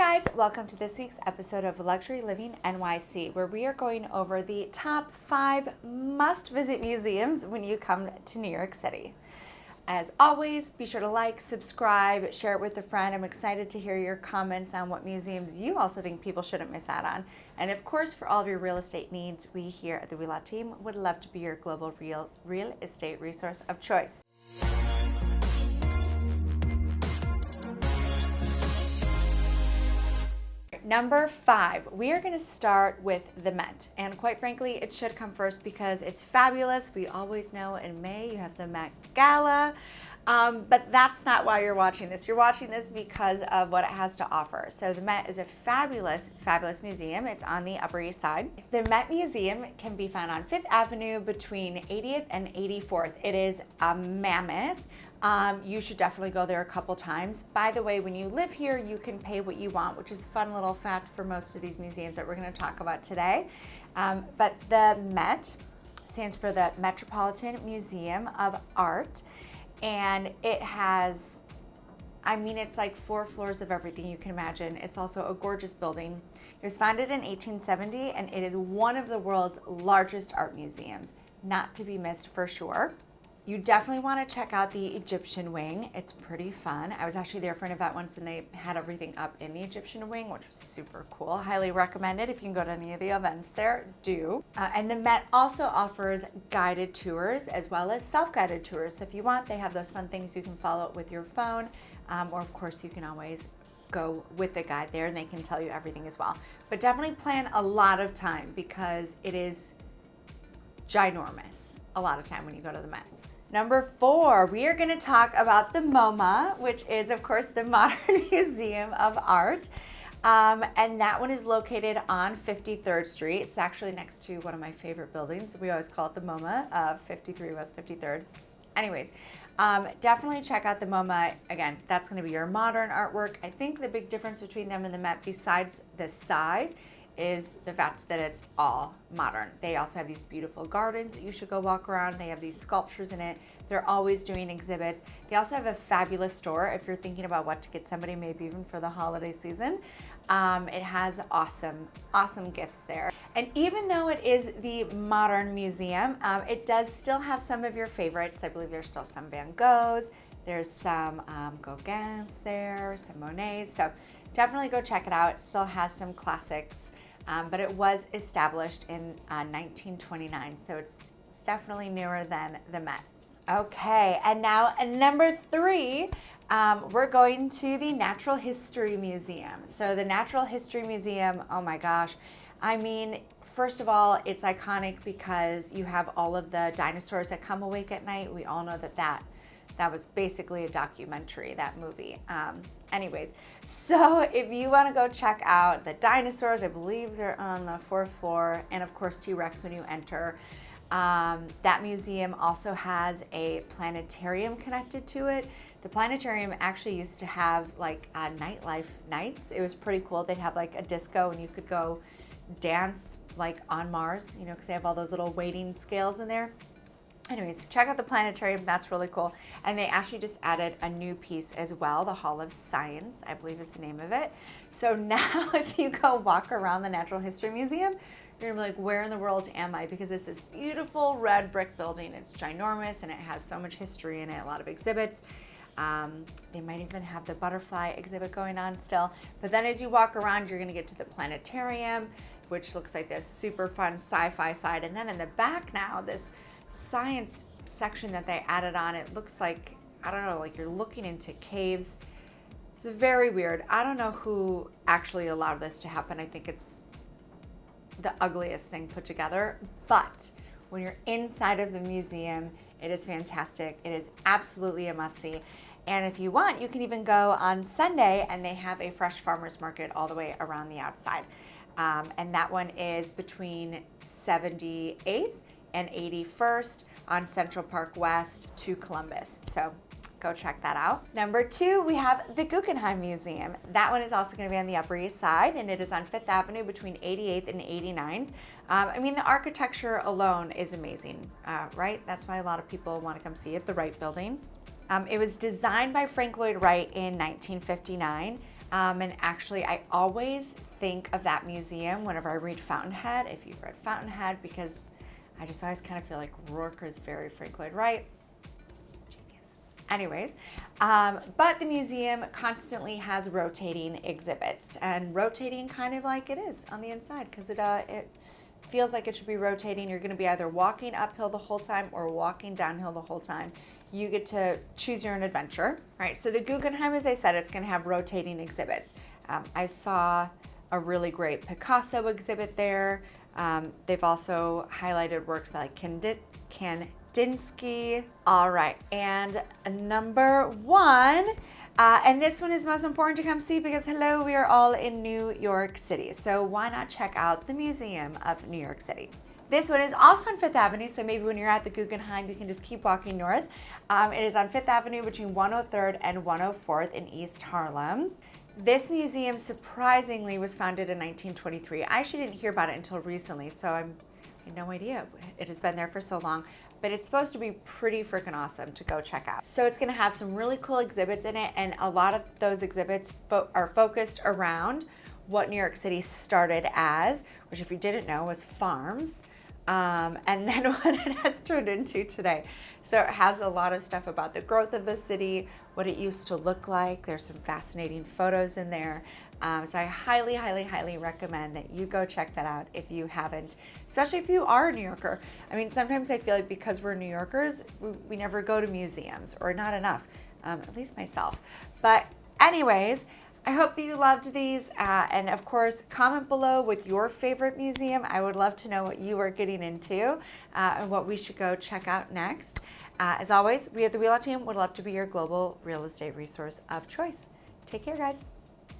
guys, welcome to this week's episode of Luxury Living NYC, where we are going over the top 5 must-visit museums when you come to New York City. As always, be sure to like, subscribe, share it with a friend. I'm excited to hear your comments on what museums you also think people shouldn't miss out on. And of course, for all of your real estate needs, we here at the Wheelock team would love to be your global real estate resource of choice. Number 5, we are going to start with the Met. And quite frankly, it should come first because it's fabulous. We always know in May you have the Met Gala. But that's not why you're watching this. You're watching this because of what it has to offer. So the Met is a fabulous, fabulous museum. It's on the Upper East Side. The Met Museum can be found on 5th Avenue between 80th and 84th. It is a mammoth. You should definitely go there a couple times. By the way, when you live here, you can pay what you want, which is a fun little fact for most of these museums that we're going to talk about today. But the Met stands for the Metropolitan Museum of Art, and it has, it's like 4 floors of everything you can imagine. It's also a gorgeous building. It was founded in 1870, and it is one of the world's largest art museums, not to be missed for sure. You definitely want to check out the Egyptian wing. It's pretty fun. I was actually there for an event once and they had everything up in the Egyptian wing, which was super cool. Highly recommend it. If you can go to any of the events there, do. And the Met also offers guided tours as well as self-guided tours. So if you want, they have those fun things you can follow with your phone, or of course you can always go with the guide there and they can tell you everything as well. But definitely plan a lot of time because it is ginormous a lot of time when you go to the Met. Number 4, we are going to talk about the MoMA, which is, of course, the Modern Museum of Art. And that one is located on 53rd Street. It's actually next to one of my favorite buildings. We always call it the MoMA, 53 West 53rd. Anyways, definitely check out the MoMA. Again, that's going to be your modern artwork. I think the big difference between them and the Met, besides the size, is the fact that it's all modern. They also have these beautiful gardens that you should go walk around. They have these sculptures in it. They're always doing exhibits. They also have a fabulous store if you're thinking about what to get somebody, maybe even for the holiday season. It has awesome, awesome gifts there. And even though it is the modern museum, it does still have some of your favorites. I believe there's still some Van Goghs. There's some Gauguins there, some Monets. So definitely go check it out. It still has some classics. But it was established in 1929, so it's definitely newer than the Met. Okay, and now number 3, we're going to the Natural History Museum. So the Natural History Museum, oh my gosh, first of all, it's iconic because you have all of the dinosaurs that come awake at night. We all know that was basically a documentary, that movie. Anyways, so if you want to go check out the dinosaurs, I believe they're on the 4th floor, and of course T-Rex when you enter. That museum also has a planetarium connected to it. The planetarium actually used to have like nightlife nights. It was pretty cool. They'd have like a disco and you could go dance like on Mars, because they have all those little weighting scales in there. Anyways, check out the planetarium. That's really cool. And they actually just added a new piece as well, the Hall of Science, I believe is the name of it. So now if you go walk around the Natural History Museum, you're gonna be like, where in the world am I? Because it's this beautiful red brick building. It's ginormous and it has so much history in it, a lot of exhibits. They might even have the butterfly exhibit going on still. But then as you walk around, you're gonna get to the planetarium, which looks like this super fun sci-fi side. And then in the back now, this science section that they added on, it looks like, I don't know, like you're looking into caves. It's very weird. I don't know who actually allowed this to happen. I think it's the ugliest thing put together, but when you're inside of the museum, it is fantastic. It is absolutely a must-see. And if you want, you can even go on Sunday and they have a fresh farmers market all the way around the outside. And that one is between 78th and 81st on Central Park West to Columbus. So go check that out. Number 2, we have the Guggenheim Museum. That one is also going to be on the Upper East Side, and it is on 5th Avenue between 88th and 89th. The architecture alone is amazing, right? That's why a lot of people want to come see it, the Wright Building. It was designed by Frank Lloyd Wright in 1959. And actually, I always think of that museum whenever I read Fountainhead, if you've read Fountainhead, because I just always kind of feel like Rourke is very Frank Lloyd Wright. Genius. Anyways, but the museum constantly has rotating exhibits, and rotating kind of like it is on the inside, because it feels like it should be rotating. You're going to be either walking uphill the whole time or walking downhill the whole time. You get to choose your own adventure, right? So the Guggenheim, as I said, it's going to have rotating exhibits. I saw a really great Picasso exhibit there. They've also highlighted works by like Kandinsky. All right, and number one, and this one is most important to come see because, hello, we are all in New York City. So why not check out the Museum of New York City? This one is also on Fifth Avenue, so maybe when you're at the Guggenheim, you can just keep walking north. It is on Fifth Avenue between 103rd and 104th in East Harlem. This museum surprisingly was founded in 1923. I actually didn't hear about it until recently, so I had no idea it has been there for so long. But it's supposed to be pretty freaking awesome to go check out. So it's gonna have some really cool exhibits in it, and a lot of those exhibits are focused around what New York City started as, which if you didn't know was farms. And then what it has turned into today. So it has a lot of stuff about the growth of the city, what it used to look like. There's some fascinating photos in there. So I highly, highly, highly recommend that you go check that out if you haven't, especially if you are a New Yorker. I mean, sometimes I feel like because we're New Yorkers, we never go to museums, or not enough, at least myself. But anyways, I hope that you loved these, and of course, comment below with your favorite museum. I would love to know what you are getting into and what we should go check out next. As always, we at the Wheelock team would love to be your global real estate resource of choice. Take care, guys.